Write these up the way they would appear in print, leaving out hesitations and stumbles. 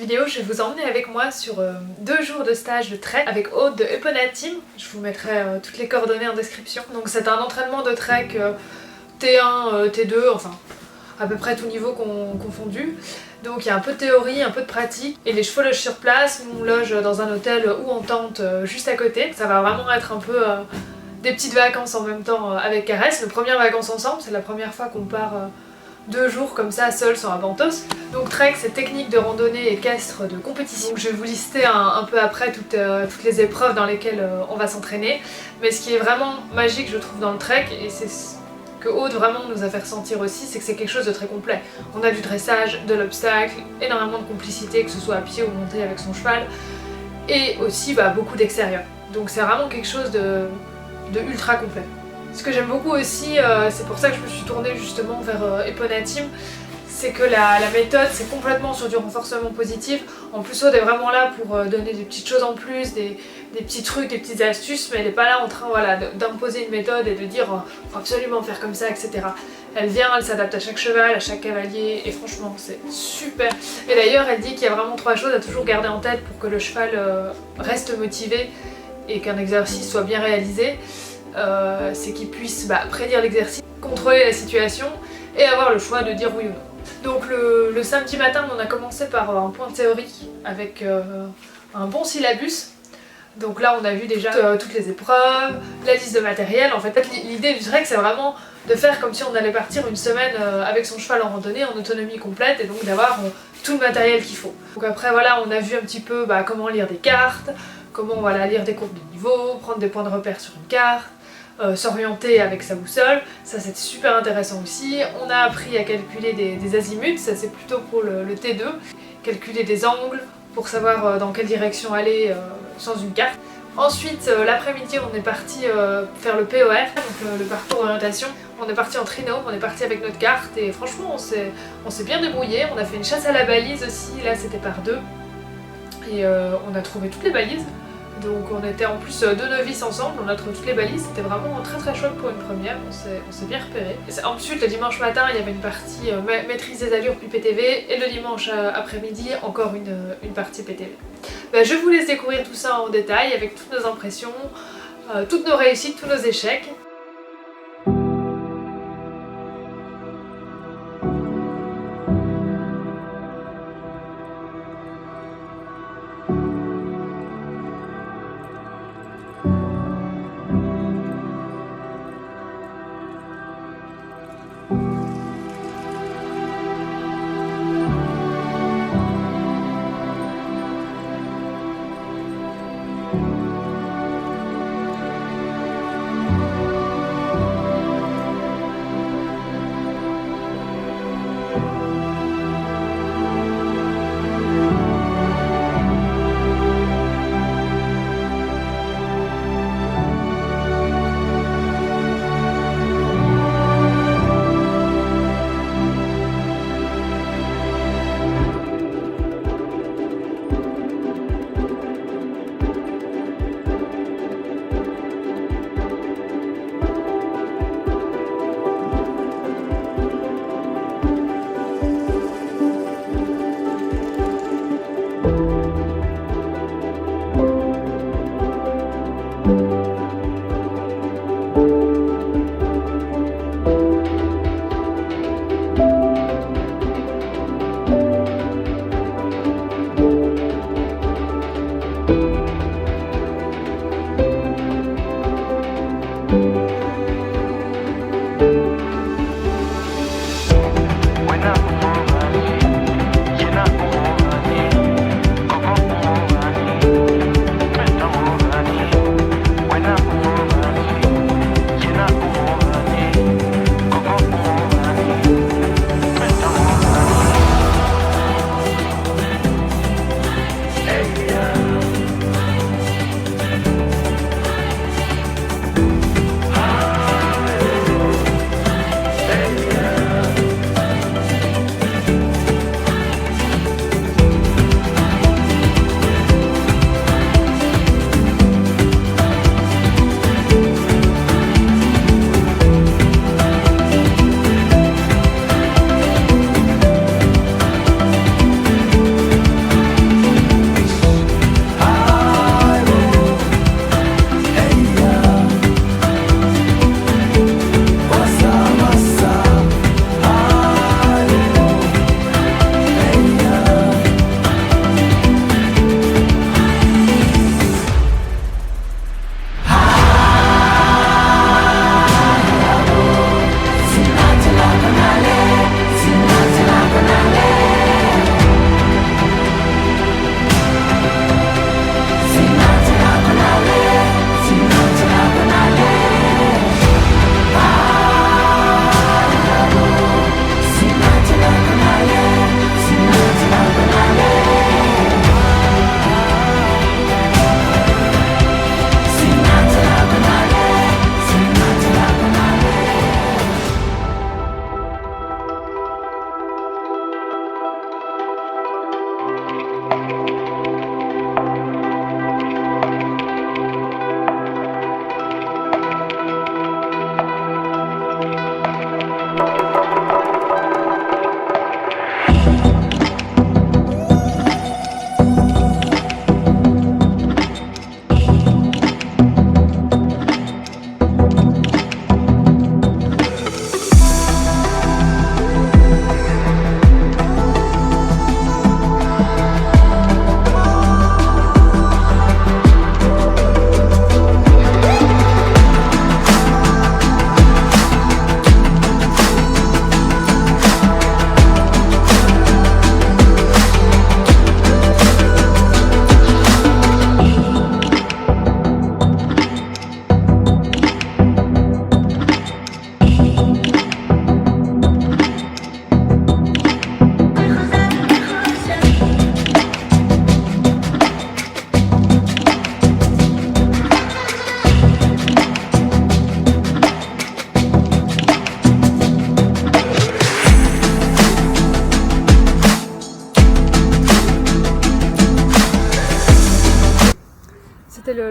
vidéo, je vais vous emmener avec moi sur 2 jours de stage de trek avec Aude de Epona Team. Je vous mettrai toutes les coordonnées en description. Donc c'est un entraînement de trek T1, T2, enfin à peu près tout niveau confondu. Donc il y a un peu de théorie, un peu de pratique, et les chevaux logent sur place. Nous on loge dans un hôtel ou en tente juste à côté. Ça va vraiment être un peu des petites vacances en même temps avec Caresse. Nos premières vacances ensemble, c'est la première fois qu'on part 2 jours comme ça, seul, sans Aventos. Donc trek, c'est technique de randonnée équestre de compétition. Donc, je vais vous lister un peu après toutes les épreuves dans lesquelles on va s'entraîner. Mais ce qui est vraiment magique, je trouve, dans le trek, et c'est ce que Aude vraiment nous a fait ressentir aussi, c'est que c'est quelque chose de très complet. On a du dressage, de l'obstacle, énormément de complicité, que ce soit à pied ou monté avec son cheval, et aussi beaucoup d'extérieur. Donc c'est vraiment quelque chose de ultra complet. Ce que j'aime beaucoup aussi, c'est pour ça que je me suis tournée justement vers Epona Team, c'est que la méthode c'est complètement sur du renforcement positif. En plus Aude est vraiment là pour donner des petites choses en plus, des petits trucs, des petites astuces, mais elle n'est pas là en train d'imposer une méthode et de dire faut absolument faire comme ça, etc. Elle vient, elle s'adapte à chaque cheval, à chaque cavalier, et franchement c'est super. Et d'ailleurs elle dit qu'il y a vraiment 3 choses à toujours garder en tête pour que le cheval reste motivé et qu'un exercice soit bien réalisé. C'est qu'il puisse prédire l'exercice, contrôler la situation et avoir le choix de dire oui ou non. Donc le samedi matin, on a commencé par un point de théorie avec un bon syllabus. Donc là on a vu déjà toutes les épreuves, la liste de matériel. En fait l'idée du trek c'est vraiment de faire comme si on allait partir une semaine avec son cheval en randonnée en autonomie complète, et donc d'avoir tout le matériel qu'il faut. Donc après voilà, on a vu un petit peu comment lire des cartes, comment lire des courbes de niveau, prendre des points de repère sur une carte, s'orienter avec sa boussole, ça c'est super intéressant aussi. On a appris à calculer des azimuts, ça c'est plutôt pour le T2, calculer des angles pour savoir dans quelle direction aller sans une carte. Ensuite l'après-midi on est parti faire le POR, donc le parcours d'orientation. On est parti en trinôme, on est parti avec notre carte et franchement on s'est bien débrouillé. On a fait une chasse à la balise aussi, là c'était par 2 et on a trouvé toutes les balises. Donc on était en plus 2 novices ensemble, on a trouvé toutes les balises, c'était vraiment très chouette pour une première, on s'est bien repéré. Ensuite le dimanche matin il y avait une partie maîtrise des allures puis PTV, et le dimanche après-midi encore une partie PTV. Je vous laisse découvrir tout ça en détail avec toutes nos impressions, toutes nos réussites, tous nos échecs.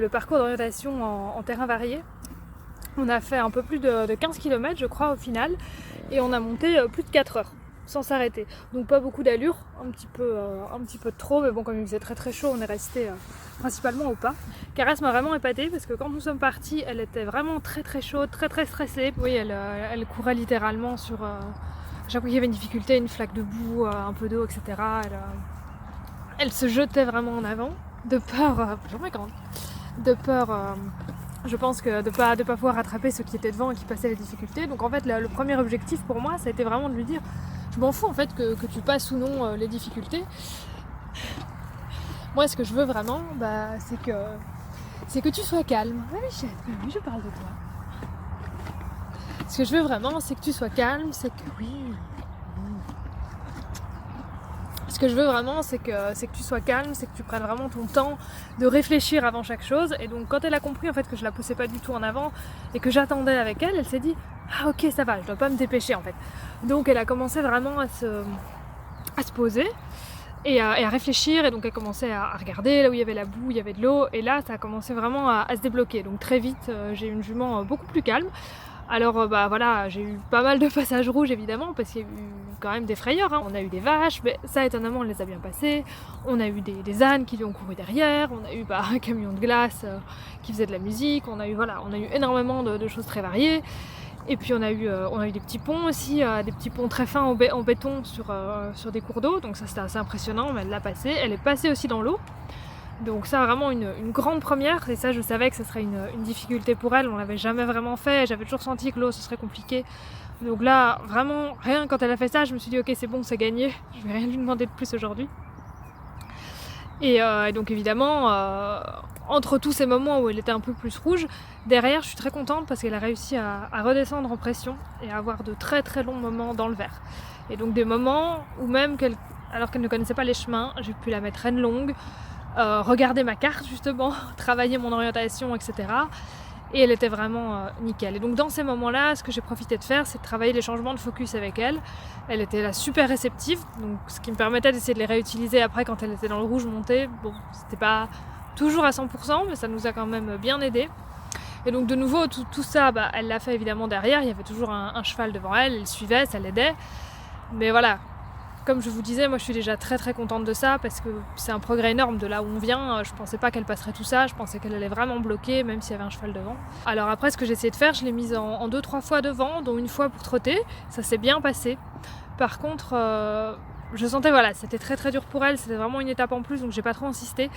le parcours d'orientation en terrain varié. On a fait un peu plus de 15 km je crois au final, et on a monté plus de 4 heures sans s'arrêter. Donc pas beaucoup d'allure, un petit peu de trop, mais bon, comme il faisait très très chaud, on est resté principalement au pas. Caresse m'a vraiment épatée parce que quand nous sommes partis, elle était vraiment très très chaude, très très stressée. Oui, elle courait littéralement sur... à chaque fois qu'il y avait une difficulté, une flaque de boue, un peu d'eau, etc. Elle se jetait vraiment en avant, de peur, de peur, je pense que de pas pouvoir rattraper ceux qui étaient devant et qui passaient les difficultés. Donc en fait, le premier objectif pour moi, ça a été vraiment de lui dire, je m'en fous en fait que tu passes ou non les difficultés. Moi, ce que je veux vraiment, c'est que tu sois calme. Oui, je parle de toi. Ce que je veux vraiment, c'est que tu sois calme, c'est que... Oui. Ce que je veux vraiment, c'est que tu sois calme, c'est que tu prennes vraiment ton temps de réfléchir avant chaque chose. Et donc quand elle a compris en fait que je la poussais pas du tout en avant et que j'attendais avec elle, elle s'est dit ah ok, ça va, je dois pas me dépêcher en fait. Donc elle a commencé vraiment à se poser et à réfléchir, et donc elle commençait à regarder là où il y avait la boue, il y avait de l'eau, et là ça a commencé vraiment à se débloquer. Donc très vite j'ai eu une jument beaucoup plus calme. Alors voilà, j'ai eu pas mal de passages rouges évidemment, parce qu'il y a eu quand même des frayeurs, hein. On a eu des vaches, mais ça étonnamment on les a bien passées. On a eu des ânes qui lui ont couru derrière, on a eu un camion de glace qui faisait de la musique, on a eu énormément de choses très variées. Et puis on a eu des petits ponts aussi, des petits ponts très fins en béton sur des cours d'eau, donc ça c'était assez impressionnant, mais elle l'a passé. Elle est passée aussi dans l'eau. Donc ça, vraiment une grande première, et ça je savais que ce serait une difficulté pour elle, on l'avait jamais vraiment fait, j'avais toujours senti que l'eau ce serait compliqué. Donc là, vraiment, rien quand elle a fait ça, je me suis dit ok, c'est bon, c'est gagné, je vais rien lui demander de plus aujourd'hui. Et donc évidemment, entre tous ces moments où elle était un peu plus rouge, derrière je suis très contente parce qu'elle a réussi à redescendre en pression et à avoir de très très longs moments dans le vert. Et donc des moments où même, alors qu'elle ne connaissait pas les chemins, j'ai pu la mettre reine longue, regarder ma carte justement, travailler mon orientation, etc. Et elle était vraiment nickel. Et donc dans ces moments-là, ce que j'ai profité de faire, c'est de travailler les changements de focus avec elle. Elle était là super réceptive, donc ce qui me permettait d'essayer de les réutiliser après quand elle était dans le rouge montée. Bon, c'était pas toujours à 100%, mais ça nous a quand même bien aidé. Et donc de nouveau, tout ça, elle l'a fait évidemment derrière. Il y avait toujours un cheval devant elle, elle suivait, ça l'aidait. Mais voilà, comme je vous disais, moi je suis déjà très très contente de ça parce que c'est un progrès énorme de là où on vient. Je pensais pas qu'elle passerait tout ça, je pensais qu'elle allait vraiment bloquer même s'il y avait un cheval devant. Alors après, ce que j'ai essayé de faire, je l'ai mise en 2-3 fois devant, dont une fois pour trotter, ça s'est bien passé. Par contre, je sentais, voilà, c'était très très dur pour elle, c'était vraiment une étape en plus, donc j'ai pas trop insisté.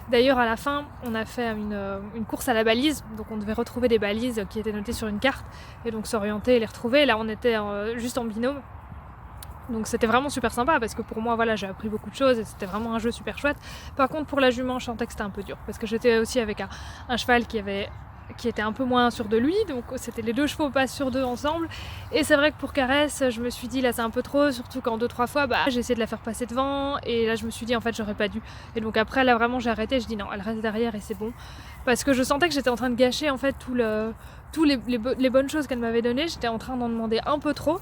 D'ailleurs à la fin, on a fait une course à la balise, donc on devait retrouver des balises qui étaient notées sur une carte, et donc s'orienter et les retrouver. Là on était juste en binôme. Donc c'était vraiment super sympa parce que pour moi, voilà, j'ai appris beaucoup de choses et c'était vraiment un jeu super chouette. Par contre, pour la jument, je sentais que c'était un peu dur parce que j'étais aussi avec un cheval qui était un peu moins sûr de lui, donc c'était les deux chevaux pas sur deux ensemble. Et c'est vrai que pour Caresse, je me suis dit là c'est un peu trop, surtout qu'en 2-3 fois, j'ai essayé de la faire passer devant, et là je me suis dit en fait j'aurais pas dû. Et donc après là vraiment j'ai arrêté, je dis non, elle reste derrière et c'est bon. Parce que je sentais que j'étais en train de gâcher en fait tous les bonnes choses qu'elle m'avait données, j'étais en train d'en demander un peu trop.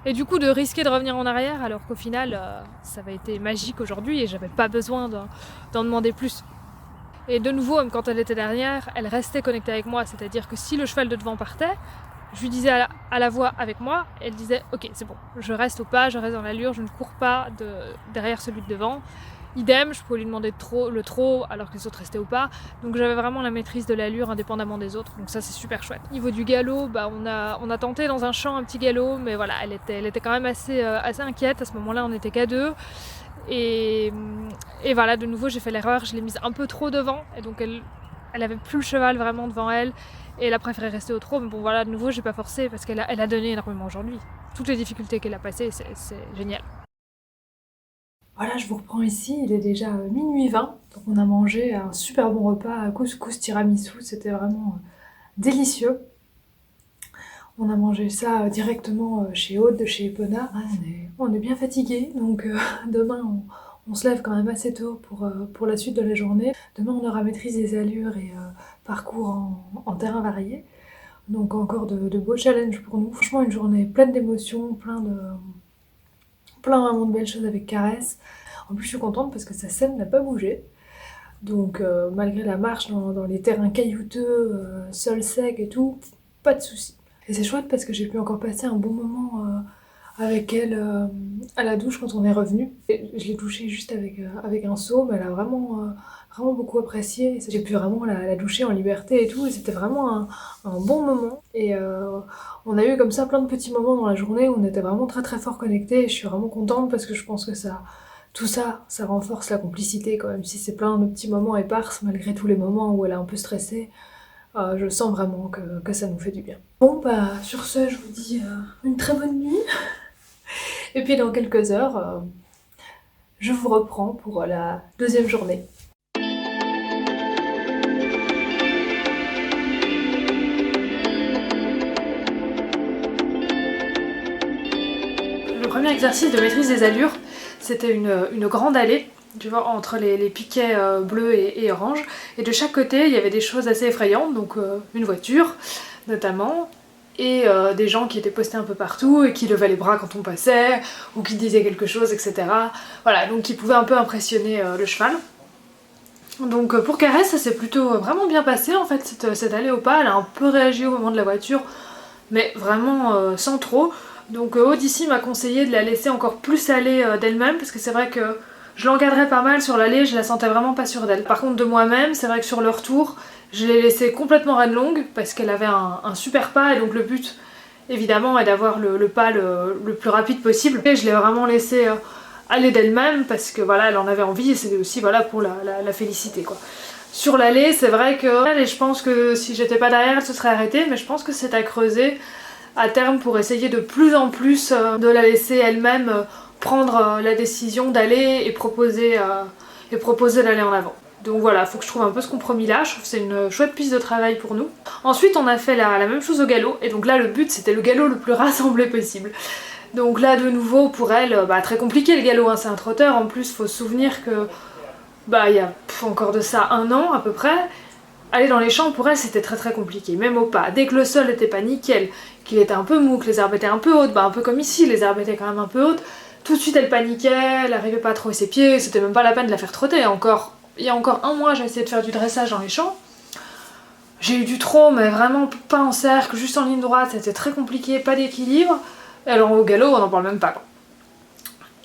Et du coup de risquer de revenir en arrière alors qu'au final ça avait été magique aujourd'hui et j'avais pas besoin d'en demander plus. Et de nouveau, même quand elle était dernière, elle restait connectée avec moi, c'est-à-dire que si le cheval de devant partait, je lui disais à la voix avec moi, elle disait ok c'est bon, je reste au pas, je reste dans l'allure, je ne cours pas derrière celui de devant. Idem, je pouvais lui demander le trot alors que les autres restaient au pas. Donc j'avais vraiment la maîtrise de l'allure indépendamment des autres. Donc ça c'est super chouette. Au niveau du galop, on a tenté dans un champ un petit galop, mais voilà, elle était quand même assez inquiète. À ce moment-là, on n'était qu'à deux. Et voilà, de nouveau j'ai fait l'erreur, je l'ai mise un peu trop devant. Et donc elle avait plus le cheval vraiment devant elle. Et elle a préféré rester au trot. Mais bon voilà, de nouveau j'ai pas forcé parce qu'elle a donné énormément aujourd'hui. Toutes les difficultés qu'elle a passées, c'est génial. Voilà, je vous reprends ici, il est déjà minuit 20, donc on a mangé un super bon repas à couscous tiramisu, c'était vraiment délicieux. On a mangé ça directement chez Aude de chez Epona. On est bien fatigué, donc demain on se lève quand même assez tôt pour la suite de la journée. Demain on aura maîtrise des allures et parcours en terrain varié. Donc encore de beaux challenges pour nous. Franchement une journée pleine d'émotions, plein vraiment de belles choses avec Caresse. En plus je suis contente parce que sa scène n'a pas bougé. Donc malgré la marche dans les terrains caillouteux, sol sec et tout, pas de soucis. Et c'est chouette parce que j'ai pu encore passer un bon moment avec elle à la douche quand on est revenu. Je l'ai douchée juste avec un seau, mais elle a vraiment beaucoup apprécié. J'ai pu vraiment la doucher en liberté et tout, et c'était vraiment un bon moment. Et on a eu comme ça plein de petits moments dans la journée où on était vraiment très très fort connectés, et je suis vraiment contente parce que je pense que tout ça renforce la complicité quand même. Si c'est plein de petits moments éparses, malgré tous les moments où elle est un peu stressée, je sens vraiment que ça nous fait du bien. Bon bah sur ce, je vous dis une très bonne nuit. Et puis dans quelques heures, je vous reprends pour la deuxième journée. Le premier exercice de maîtrise des allures, c'était une grande allée, tu vois, entre les piquets bleus et orange. Et de chaque côté, il y avait des choses assez effrayantes, donc une voiture notamment, et des gens qui étaient postés un peu partout et qui levaient les bras quand on passait, ou qui disaient quelque chose, etc. Voilà, donc qui pouvaient un peu impressionner le cheval. Donc pour Caresse, ça s'est plutôt vraiment bien passé en fait, cette allée au pas. Elle a un peu réagi au moment de la voiture, mais vraiment sans trop. Donc Aude ici m'a conseillé de la laisser encore plus aller d'elle-même, parce que c'est vrai que je l'encadrais pas mal sur l'allée, je la sentais vraiment pas sûre d'elle. Par contre de moi-même, c'est vrai que sur le retour, je l'ai laissée complètement reine longue, parce qu'elle avait un super pas, et donc le but évidemment est d'avoir le pas le plus rapide possible. Et je l'ai vraiment laissée aller d'elle-même, parce que voilà, elle en avait envie, et c'était aussi voilà, pour la féliciter quoi. Sur l'allée, c'est vrai que je pense que si j'étais pas derrière, elle se serait arrêtée, mais je pense que c'est à creuser à terme pour essayer de plus en plus de la laisser elle-même prendre la décision d'aller et proposer d'aller en avant. Donc voilà, faut que je trouve un peu ce compromis là, je trouve que c'est une chouette piste de travail pour nous. Ensuite on a fait la même chose au galop, et donc là le but c'était le galop le plus rassemblé possible. Donc là de nouveau pour elle, très compliqué le galop, hein, c'est un trotteur, en plus faut se souvenir que il y a encore de ça 1 an à peu près. Aller dans les champs pour elle c'était très très compliqué, même au pas. Dès que le sol était pas nickel, qu'il était un peu mou, que les herbes étaient un peu hautes, un peu comme ici, les herbes étaient quand même un peu hautes, tout de suite elle paniquait, elle arrivait pas à trouver ses pieds, c'était même pas la peine de la faire trotter. Il y a encore 1 mois j'ai essayé de faire du dressage dans les champs, j'ai eu du trot mais vraiment pas en cercle, juste en ligne droite, c'était très compliqué, pas d'équilibre, et alors au galop on en parle même pas quoi.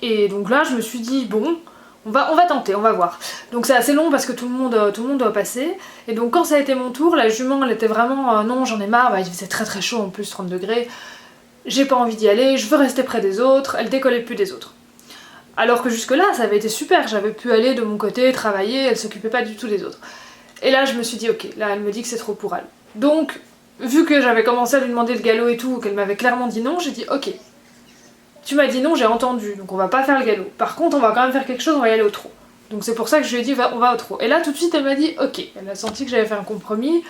Et donc là je me suis dit bon, on va tenter, on va voir. Donc c'est assez long parce que tout le monde doit passer. Et donc quand ça a été mon tour, la jument elle était vraiment non j'en ai marre, il faisait très très chaud en plus, 30 degrés. J'ai pas envie d'y aller, je veux rester près des autres, elle décollait plus des autres. Alors que jusque là ça avait été super, j'avais pu aller de mon côté, travailler, elle s'occupait pas du tout des autres. Et là je me suis dit ok, là elle me dit que c'est trop pour elle. Donc vu que j'avais commencé à lui demander le galop et tout, qu'elle m'avait clairement dit non, j'ai dit ok. Tu m'as dit non, j'ai entendu, donc on va pas faire le galop. Par contre, on va quand même faire quelque chose, on va y aller au trot. Donc c'est pour ça que je lui ai dit on va au trot. Et là, tout de suite, elle m'a dit ok. Elle a senti que j'avais fait un compromis.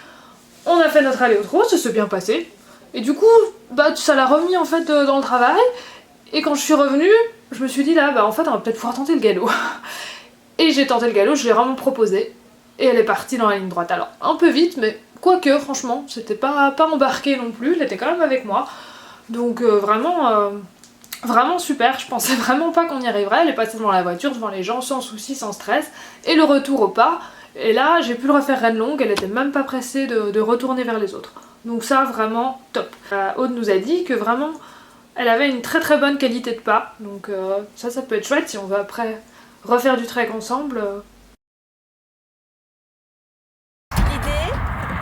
On a fait notre allée au trot, ça s'est bien passé. Et du coup, ça l'a remis en fait dans le travail. Et quand je suis revenue, je me suis dit là, en fait, on va peut-être pouvoir tenter le galop. Et j'ai tenté le galop, je lui ai vraiment proposé. Et elle est partie dans la ligne droite. Alors, un peu vite, mais quoique, franchement, c'était pas embarqué non plus. Elle était quand même avec moi. Donc vraiment super, je pensais vraiment pas qu'on y arriverait, elle est passée devant la voiture, devant les gens, sans souci, sans stress, et le retour au pas, et là j'ai pu le refaire reine longue, elle était même pas pressée de retourner vers les autres. Donc ça vraiment top. Aude nous a dit que vraiment elle avait une très très bonne qualité de pas, donc ça peut être chouette si on veut après refaire du trek ensemble. L'idée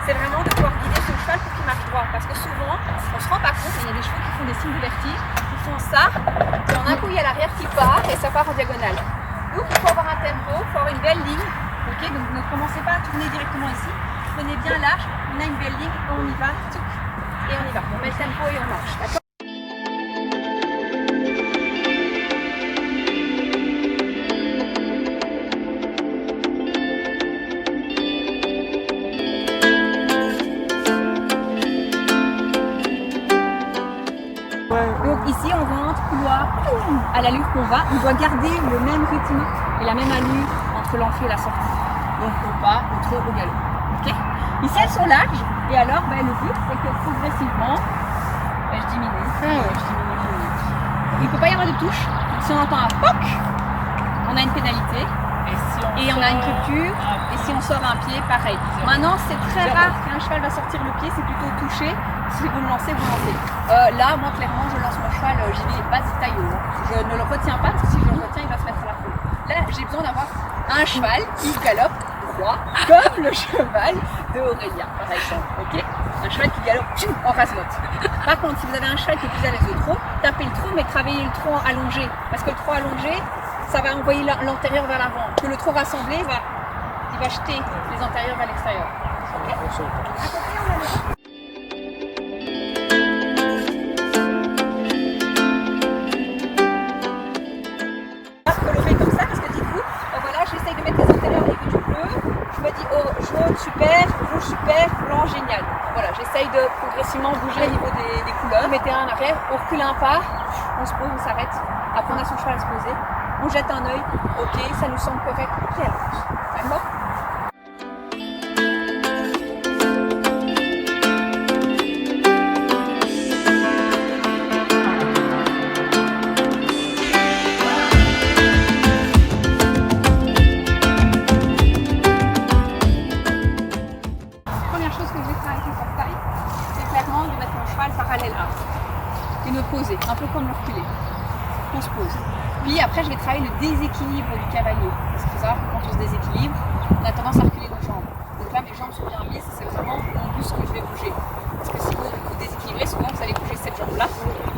c'est vraiment de pouvoir guider son cheval pour qu'il marche droit, parce que souvent on se rend pas compte, mais il y a des chevaux qui font des signes de vertige, qui font ça, et en un coup il y a l'arrière qui part et ça part en diagonale. Donc il faut avoir un tempo, il faut avoir une belle ligne, ok, donc ne commencez pas à tourner directement ici, prenez bien large, on a une belle ligne, on y va, et on y va, on met le tempo et on marche, d'accord ? Donc ici on rentre, couloir, à l'allure qu'on va, on doit garder le même rythme et la même allure entre l'entrée et la sortie. Donc au pas, au trot, au galop. Okay, ici elles sont larges et alors le but c'est que progressivement je diminue. Il ne peut pas y avoir de touche. Si on entend un POC, on a une pénalité. Et on a une culture, et si on sort un pied, pareil. Maintenant, c'est très rare qu'un cheval va sortir le pied, c'est plutôt toucher. Si vous le lancez, vous lancez. Là, moi, clairement, je lance mon cheval, j'y vais basique taillot. Je ne le retiens pas, parce que si je le retiens, il va se mettre à la foule. Là, j'ai besoin d'avoir un cheval qui galope droit, comme le cheval de Aurélia, par exemple. Ok, un cheval qui galope en face-motte. Par contre, si vous avez un cheval qui est plus à l'aise au trot, tapez le trot, mais travaillez le trot allongé. Parce que le trot allongé, ça va envoyer l'antérieur vers l'avant. Que le trot rassemblé, il va jeter les antérieurs vers l'extérieur. Okay. À côté, on a le... coloré comme ça, parce que dites-vous, voilà, j'essaye de mettre les antérieurs au niveau du bleu. Je me dis, oh, jaune, super, rouge, super, blanc, génial. Voilà, j'essaye de progressivement bouger au niveau des couleurs. Vous mettez un en arrière, on recule un pas, on se pose, on s'arrête. Après, on a son cheval à se poser. On jette un œil, ok, ça nous semble correct, puis elle avance. D'accord ? Première chose que je vais faire avec le portail, c'est clairement de mettre mon cheval parallèle à et me poser, un peu comme le reculer. On se pose. Puis après, je vais travailler le déséquilibre du cavalier. Parce qu'il faut savoir que quand on se déséquilibre, on a tendance à reculer nos jambes. Donc là, mes jambes sont bien mises, c'est vraiment mon buste que je vais bouger. Parce que si vous vous déséquilibrez, souvent vous allez bouger cette jambe-là,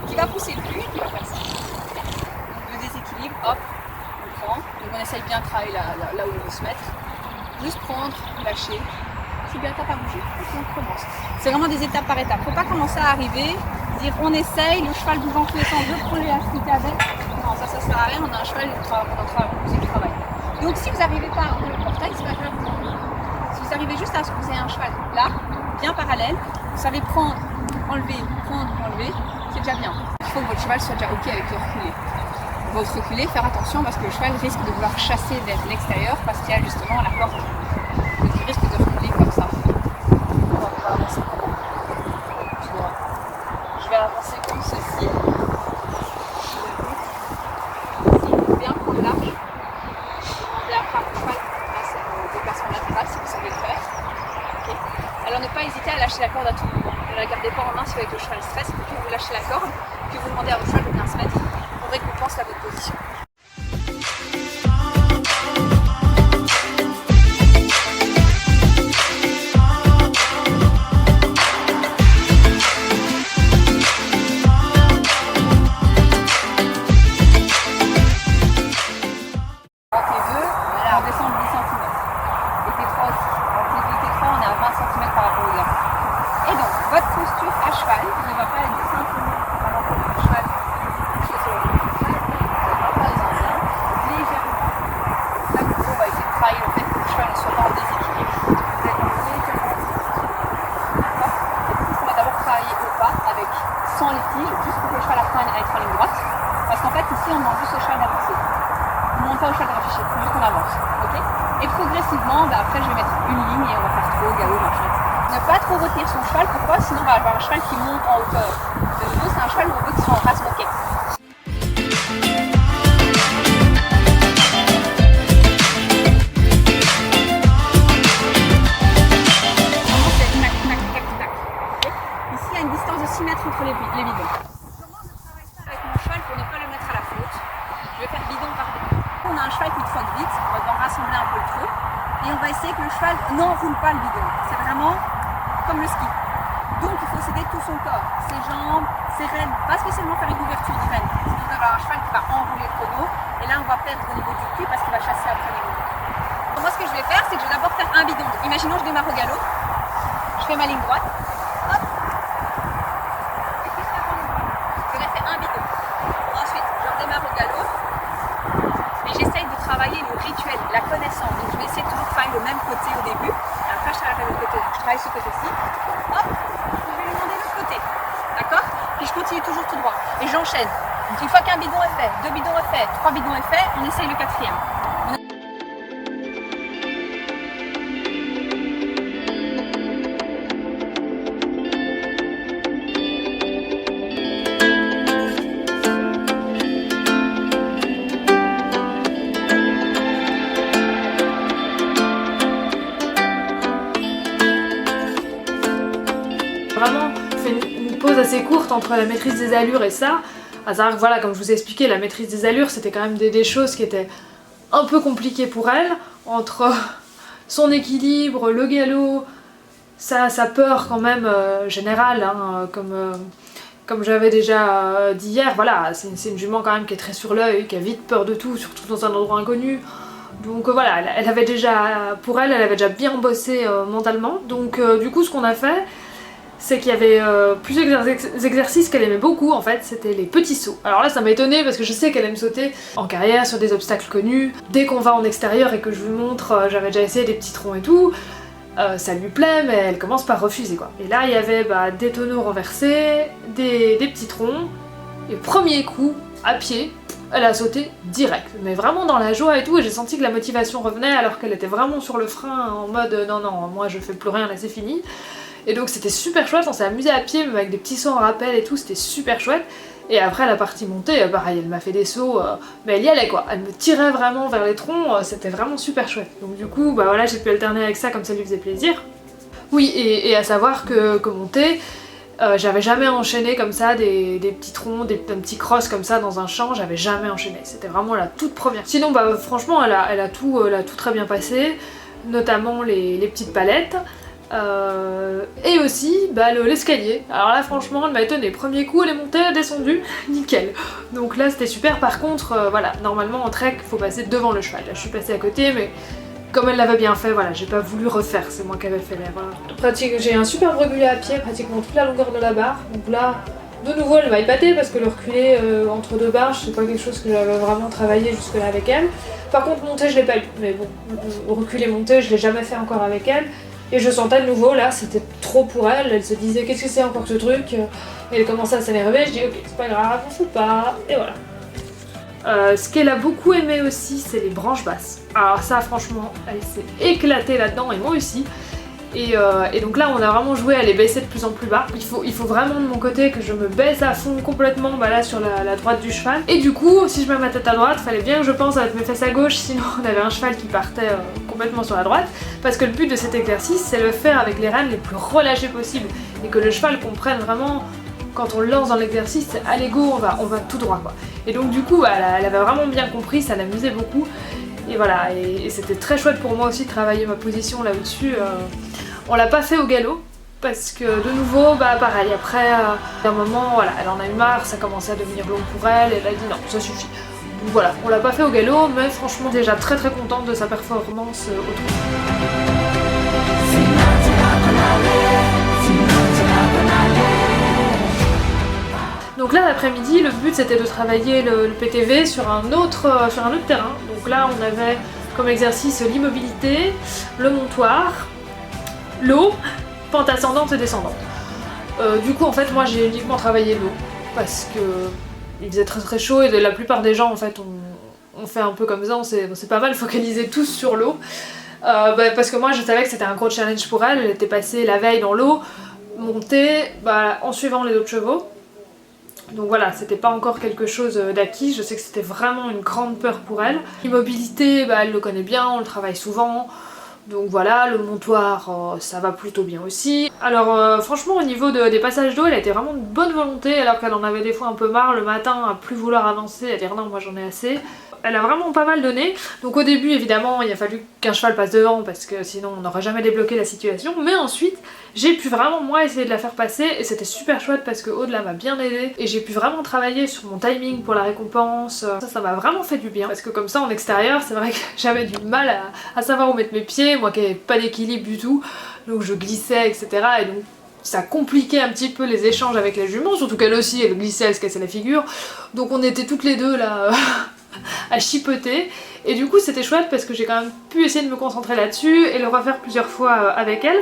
qui va pousser le cul, qui va faire ça. Donc le déséquilibre, hop, on prend. Donc on essaye bien de travailler là où on veut se mettre. Juste prendre, lâcher. C'est bien, t'as pas bougé. Et puis on recommence. C'est vraiment des étapes par étapes. Faut pas commencer à arriver, dire on essaye, le cheval bouge en tous les sens, je prends l'élasticité avec. Non, ça sert à rien, on a un cheval qui travaille. Donc si vous n'arrivez pas à enlever le portail, c'est pas grave. Si vous arrivez juste à ce que vous ayez un cheval là, bien parallèle, vous savez prendre, enlever, c'est déjà bien. Il faut que votre cheval soit déjà ok avec le reculer. Votre reculer, faire attention parce que le cheval risque de vouloir chasser vers l'extérieur parce qu'il y a justement la corde. Donc il risque de reculer comme ça. On va avancer. Je vais avancer comme ceci. Bien prendre l'arche. Demander à faire le cheval au déplacement latéral si vous savez le faire. Okay. Alors ne pas hésiter à lâcher la corde à tout moment. Ne la gardez pas en main si avec le cheval stress. Puis vous lâchez la corde, puis vous demandez à votre cheval de bien se mettre pour récompenser la votre position. Sans les fils, juste pour que le cheval apprenne à être en ligne droite. Parce qu'en fait, ici, on demande juste au cheval d'avancer. On ne demande pas au cheval de réfléchir, c'est juste qu'on avance. Okay, et progressivement, après, je vais mettre une ligne et on va faire trop, galop, machin. Ne pas trop retenir son cheval, pourquoi? Sinon, on va avoir un cheval qui monte en hauteur. De nouveau, c'est un cheval où on veut qu'il soit en race moquette. Entre les bidons. Comment je travaille ça avec mon cheval pour ne pas le mettre à la faute? Je vais faire bidon par bidon. On a un cheval qui trotte vite, on va devoir rassembler un peu le trot et on va essayer que le cheval n'enroule pas le bidon. C'est vraiment comme le ski. Donc il faut s'aider tout son corps, ses jambes, ses rênes, pas spécialement faire une ouverture de rênes. Sinon on va avoir un cheval qui va enrouler le tonneau et là on va perdre au niveau du cul parce qu'il va chasser après les bidons. Donc moi ce que je vais faire, c'est que je vais d'abord faire un bidon. Imaginons je démarre au galop, je fais ma ligne droite. Hop. Travailler le rituel, la connaissance. Donc je vais essayer de toujours travailler le même côté au début. Et après je travaille l'autre côté. Je travaille ce côté-ci. Hop, je vais lui demander l'autre côté. D'accord? Puis je continue toujours tout droit. Et j'enchaîne. Donc une fois qu'un bidon est fait, 2 bidons est fait, 3 bidons est fait, on essaye le 4e. chose assez courte entre la maîtrise des allures et ça. À savoir que voilà, comme je vous ai expliqué, la maîtrise des allures c'était quand même des choses qui étaient un peu compliquées pour elle, entre son équilibre, le galop, sa peur quand même générale, hein, comme j'avais déjà dit hier, voilà, c'est une jument quand même qui est très sur l'œil, qui a vite peur de tout, surtout dans un endroit inconnu. Donc voilà, elle avait déjà, pour elle avait déjà bien bossé mentalement. Donc du coup ce qu'on a fait, c'est qu'il y avait plusieurs exercices qu'elle aimait beaucoup en fait, c'était les petits sauts. Alors là ça m'a étonnée parce que je sais qu'elle aime sauter en carrière sur des obstacles connus. Dès qu'on va en extérieur et que je vous montre, j'avais déjà essayé des petits troncs et tout, ça lui plaît mais elle commence par refuser quoi. Et là il y avait des tonneaux renversés, des petits troncs, et premier coup, à pied, elle a sauté direct, mais vraiment dans la joie et tout, et j'ai senti que la motivation revenait alors qu'elle était vraiment sur le frein en mode non non, moi je fais plus rien là c'est fini. Et donc c'était super chouette, on s'est amusé à pied, même avec des petits sauts en rappel et tout, c'était super chouette. Et après la partie montée, pareil, elle m'a fait des sauts, mais elle y allait quoi, elle me tirait vraiment vers les troncs, c'était vraiment super chouette. Donc du coup, voilà, j'ai pu alterner avec ça comme ça lui faisait plaisir. Oui, et à savoir que monter, j'avais jamais enchaîné comme ça des petits troncs, un petit cross comme ça dans un champ, j'avais jamais enchaîné, c'était vraiment la toute première. Sinon, franchement, elle a tout très bien passé, notamment les petites palettes. Et aussi l'escalier. Alors là franchement elle m'a étonnée, premier coup elle est montée, elle est descendue, nickel. Donc là c'était super. Par contre voilà, normalement en trek faut passer devant le cheval. Là je suis passée à côté mais comme elle l'avait bien fait, voilà, j'ai pas voulu refaire, c'est moi qui avais fait l'erreur. J'ai un super reculé à pied pratiquement toute la longueur de la barre. Donc là de nouveau elle m'a épatée parce que le reculé entre deux barres c'est pas quelque chose que j'avais vraiment travaillé jusque là avec elle. Par contre monter je l'ai pas eu, mais bon, reculer monter je l'ai jamais fait encore avec elle. Et je sentais de nouveau, là, c'était trop pour elle, elle se disait qu'est-ce que c'est encore ce truc, et elle commençait à s'énerver, je dis ok, c'est pas grave, on fout pas, et voilà. Ce qu'elle a beaucoup aimé aussi, c'est les branches basses. Alors ça, franchement, elle s'est éclatée là-dedans, et moi aussi. Et donc là, on a vraiment joué à les baisser de plus en plus bas. Il faut vraiment de mon côté que je me baisse à fond complètement là sur la droite du cheval. Et du coup, si je mets ma tête à droite, fallait bien que je pense avec mes fesses à gauche, sinon on avait un cheval qui partait complètement sur la droite. Parce que le but de cet exercice, c'est le faire avec les rênes les plus relâchées possibles. Et que le cheval comprenne vraiment, quand on le lance dans l'exercice, c'est à l'ego, on va tout droit quoi. Et donc du coup, elle avait vraiment bien compris, ça l'amusait beaucoup. Et voilà, et c'était très chouette pour moi aussi de travailler ma position là au-dessus. On l'a pas fait au galop, parce que de nouveau, pareil, après un moment, voilà, elle en a eu marre, ça commençait à devenir long pour elle, et elle a dit non, ça suffit. Donc voilà, on l'a pas fait au galop, mais franchement déjà très très contente de sa performance au tour. Donc là l'après-midi, le but c'était de travailler le PTV sur un autre terrain. Donc là on avait comme exercice l'immobilité, le montoir, l'eau, pente ascendante et descendante. Du coup en fait moi j'ai uniquement travaillé l'eau parce que il faisait très très chaud et la plupart des gens en fait on fait un peu comme ça, on s'est pas mal focalisé tous sur l'eau. Parce que moi je savais que c'était un gros challenge pour elle, elle était passée la veille dans l'eau, montée en suivant les autres chevaux. Donc voilà, c'était pas encore quelque chose d'acquis, je sais que c'était vraiment une grande peur pour elle. L'immobilité, elle le connaît bien, on le travaille souvent. Donc voilà, le montoir, ça va plutôt bien aussi. Alors franchement au niveau des passages d'eau, elle a été vraiment de bonne volonté alors qu'elle en avait des fois un peu marre le matin à plus vouloir avancer, à dire non moi j'en ai assez. Elle a vraiment pas mal donné. Donc au début évidemment il a fallu qu'un cheval passe devant parce que sinon on n'aurait jamais débloqué la situation. Mais ensuite j'ai pu vraiment moi essayer de la faire passer et c'était super chouette parce que Aude là m'a bien aidée. Et j'ai pu vraiment travailler sur mon timing pour la récompense. Ça m'a vraiment fait du bien parce que comme ça en extérieur c'est vrai que j'avais du mal à savoir où mettre mes pieds. Moi qui n'avais pas d'équilibre du tout. Donc je glissais etc. Et donc ça compliquait un petit peu les échanges avec la jument. Surtout qu'elle aussi elle glissait, elle se cassait la figure. Donc on était toutes les deux là... à chipoter et du coup c'était chouette parce que j'ai quand même pu essayer de me concentrer là-dessus et le refaire plusieurs fois avec elle.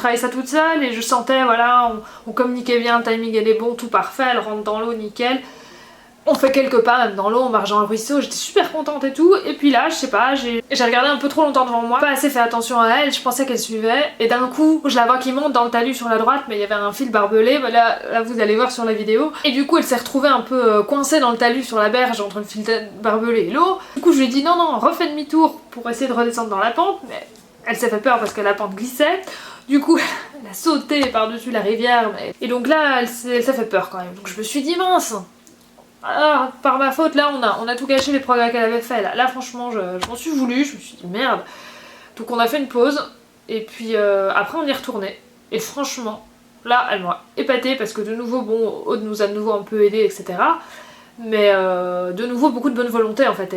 travaillé ça toute seule et je sentais, voilà, on communiquait bien, le timing elle est bon, tout parfait, elle rentre dans l'eau, nickel. On fait quelques pas même dans l'eau, on marche dans le ruisseau, j'étais super contente et tout. Et puis là, je sais pas, j'ai regardé un peu trop longtemps devant moi, pas assez fait attention à elle, je pensais qu'elle suivait. Et d'un coup, je la vois qui monte dans le talus sur la droite, mais il y avait un fil barbelé, voilà, là vous allez voir sur la vidéo. Et du coup, elle s'est retrouvée un peu coincée dans le talus sur la berge entre le fil barbelé et l'eau. Du coup, je lui ai dit non, refais demi-tour pour essayer de redescendre dans la pente, mais elle s'est fait peur parce que la pente glissait. Du coup, elle a sauté par-dessus la rivière. Et donc là, elle s'est fait peur quand même. Donc je me suis dit mince. Ah, par ma faute, là on a tout gâché les progrès qu'elle avait fait. Là franchement, je m'en suis voulu, je me suis dit merde. Donc on a fait une pause, et puis après on y est retourné. Et franchement, là elle m'a épatée parce que de nouveau, bon, Aude nous a de nouveau un peu aidé, etc. Mais de nouveau beaucoup de bonne volonté en fait.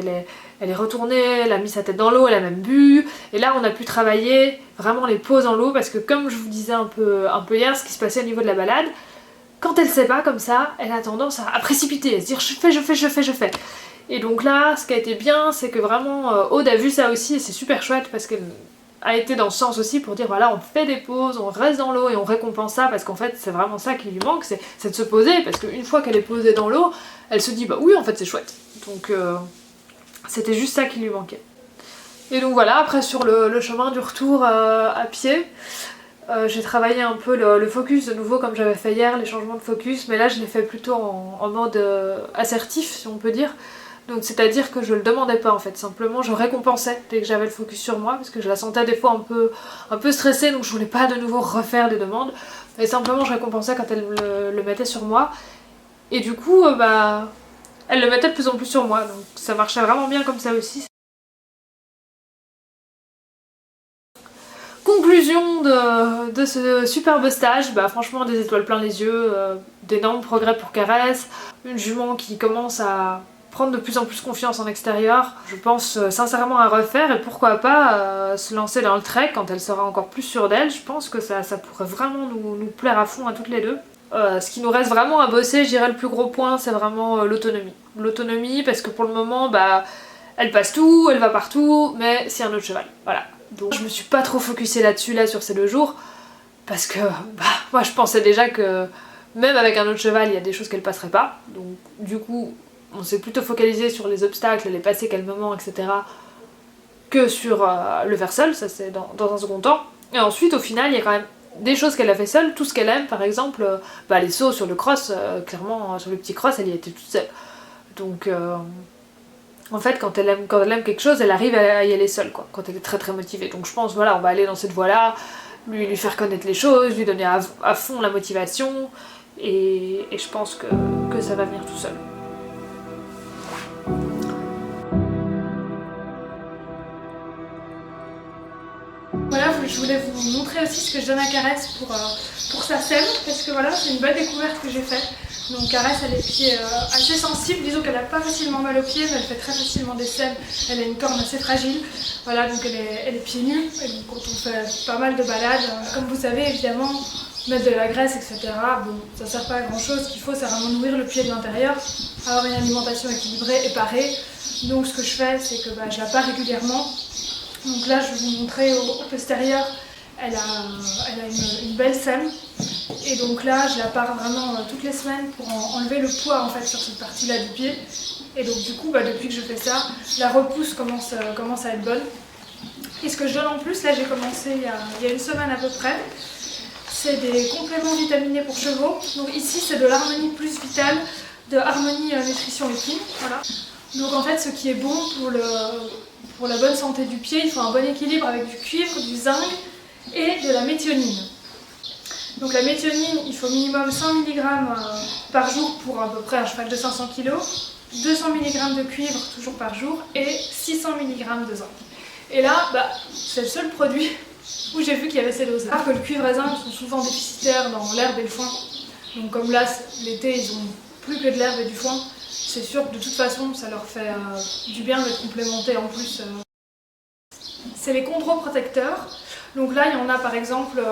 Elle est retournée, elle a mis sa tête dans l'eau, elle a même bu. Et là on a pu travailler vraiment les pauses en l'eau parce que comme je vous disais un peu hier, ce qui se passait au niveau de la balade, quand elle sait pas comme ça, elle a tendance à précipiter, à se dire je fais. Et donc là, ce qui a été bien, c'est que vraiment Aude a vu ça aussi et c'est super chouette parce qu'elle a été dans ce sens aussi pour dire voilà, on fait des pauses, on reste dans l'eau et on récompense ça parce qu'en fait c'est vraiment ça qui lui manque, c'est de se poser parce qu'une fois qu'elle est posée dans l'eau, elle se dit bah oui en fait c'est chouette. Donc c'était juste ça qui lui manquait. Et donc voilà, après sur le chemin du retour à pied, j'ai travaillé un peu le focus de nouveau comme j'avais fait hier, les changements de focus, mais là je l'ai fait plutôt en mode assertif si on peut dire. Donc c'est-à-dire que je le demandais pas en fait, simplement je récompensais dès que j'avais le focus sur moi parce que je la sentais des fois un peu stressée, donc je voulais pas de nouveau refaire des demandes. Et simplement je récompensais quand elle le mettait sur moi. Et du coup bah elle le mettait de plus en plus sur moi, donc ça marchait vraiment bien comme ça aussi. Conclusion de ce superbe stage, bah franchement des étoiles plein les yeux, d'énormes progrès pour Caresse, une jument qui commence à prendre de plus en plus confiance en extérieur. Je pense sincèrement à refaire et pourquoi pas se lancer dans le trek quand elle sera encore plus sûre d'elle. Je pense que ça pourrait vraiment nous plaire à fond à toutes les deux. Ce qui nous reste vraiment à bosser, je dirais le plus gros point, c'est vraiment l'autonomie. L'autonomie parce que pour le moment, bah elle passe tout, elle va partout, mais c'est un autre cheval, voilà. Donc je me suis pas trop focusée là-dessus là sur ces 2 jours parce que bah moi je pensais déjà que même avec un autre cheval il y a des choses qu'elle passerait pas. Donc du coup on s'est plutôt focalisé sur les obstacles, les passer calmement, etc. que sur le faire seul, ça c'est dans un second temps. Et ensuite au final il y a quand même des choses qu'elle a fait seule, tout ce qu'elle aime par exemple, bah les sauts sur le cross, clairement sur le petit cross elle y était toute seule. Donc en fait, quand elle aime quelque chose, elle arrive à y aller seule, quoi, quand elle est très très motivée. Donc je pense, voilà, on va aller dans cette voie-là, lui faire connaître les choses, lui donner à fond la motivation, et je pense que ça va venir tout seul. Voilà, je voulais vous montrer aussi ce que je donne à Caresse pour sa sème, parce que voilà, c'est une belle découverte que j'ai faite. Donc Caresse a les pieds assez sensibles, disons qu'elle n'a pas facilement mal aux pieds, mais elle fait très facilement des sèmes, elle a une corne assez fragile, voilà, donc elle est pieds nus, et donc quand on fait pas mal de balades, comme vous savez évidemment, mettre de la graisse, etc., bon, ça sert pas à grand chose, ce qu'il faut c'est vraiment nourrir le pied de l'intérieur, avoir une alimentation équilibrée et parée, donc ce que je fais c'est que je la pare régulièrement, donc là je vais vous montrer au postérieur, elle a une belle sème. Et donc là, je la pare vraiment toutes les semaines pour enlever le poids en fait sur cette partie-là du pied. Et donc du coup, depuis que je fais ça, la repousse commence à être bonne. Et ce que je donne en plus, là j'ai commencé il y a une semaine à peu près, c'est des compléments vitaminés pour chevaux. Donc ici c'est de l'harmonie plus vitale, de harmonie nutrition équine. Voilà. Donc en fait ce qui est bon pour la bonne santé du pied, il faut un bon équilibre avec du cuivre, du zinc et de la méthionine. Donc la méthionine, il faut minimum 100 mg par jour pour à peu près un cheval de 500 kg, 200 mg de cuivre toujours par jour et 600 mg de zinc. Et là, c'est le seul produit où j'ai vu qu'il y avait ces doses. Alors que le cuivre et zinc sont souvent déficitaires dans l'herbe et le foin. Donc comme là, l'été, ils ont plus que de l'herbe et du foin, c'est sûr que de toute façon, ça leur fait du bien d'être complémentés en plus. C'est les chondroprotecteurs. Donc là, il y en a par exemple...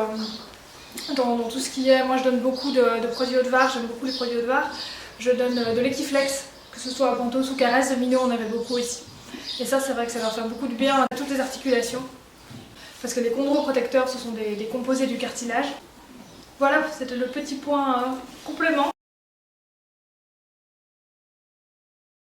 dans tout ce qui est, moi je donne beaucoup de produits Haute-Var, j'aime beaucoup les produits Haute-Var. Je donne de l'Equiflex, que ce soit à Pontos ou Caresse, de Minot on avait beaucoup ici. Et ça c'est vrai que ça leur fait beaucoup de bien à toutes les articulations. parce que les chondroprotecteurs ce sont des composés du cartilage. Voilà, c'était le petit point complément.